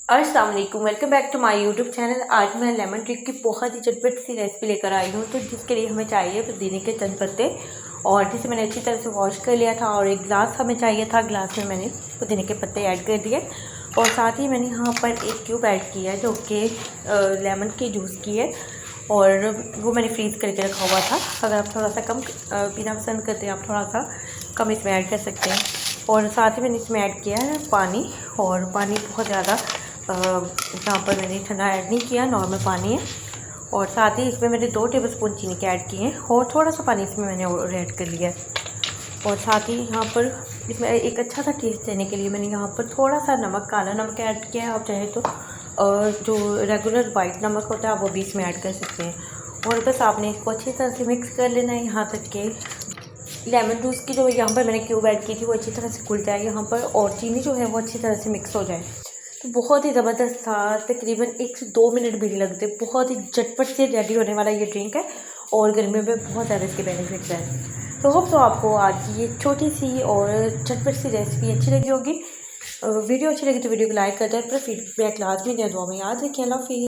अस्सलाम वालेकुम, welcome back to my YouTube channel. आज मैं लेमन ट्री की बहुत ही चटपट सी रेसिपी लेकर आई हूँ। तो जिसके लिए हमें चाहिए पुदीने के चंद पत्ते, और जिसे मैंने अच्छी तरह से वॉश कर लिया था, और एक गिलास हमें चाहिए था। गिलास में मैंने पुदीने के पत्ते ऐड कर दिए, और साथ ही मैंने यहाँ पर एक क्यूब ऐड किया है जो कि लेमन के जूस की है, और वो मैंने फ्रीज़ करके रखा हुआ था। अगर आप थोड़ा सा कम पीना पसंद करते हैं, आप थोड़ा सा कम इसमें ऐड कर सकते हैं। और साथ ही मैंने इसमें ऐड किया है पानी, और पानी बहुत ज़्यादा यहाँ पर मैंने ठंडा ऐड नहीं किया, नॉर्मल पानी है। और साथ ही इसमें मैंने 2 टेबलस्पून चीनी के ऐड किए हैं, और थोड़ा सा पानी इसमें मैंने और ऐड कर लिया है। और साथ ही यहाँ पर इसमें एक अच्छा सा टेस्ट देने के लिए मैंने यहाँ पर थोड़ा सा नमक, काला नमक ऐड किया है। आप चाहे तो जो रेगुलर वाइट नमक होता है आप वो भी इसमें ऐड कर सकते हैं। और बस आपने इसको अच्छी तरह से मिक्स कर लेना है, यहाँ तक कि लेमन जूस की जो यहाँ पर मैंने क्यूब ऐड की थी वो अच्छी तरह से घुल जाए यहाँ पर, और चीनी जो है वो अच्छी तरह से मिक्स हो जाए। तो बहुत ही ज़बरदस्त था, तकरीबन 1 से 2 मिनट भी नहीं लगते। बहुत ही झटपट से रेडी होने वाला ये ड्रिंक है, और गर्मियों में बहुत ज़्यादा इसके बेनिफिट्स हैं। तो होप तो आपको आज की ये छोटी सी और झटपट सी रेसिपी अच्छी लगी होगी। वीडियो अच्छी लगी तो वीडियो को लाइक कर दें, अपना फीडबैक लाजमी दें, दुआ में याद रखें। अल्लाह हाफ़िज़।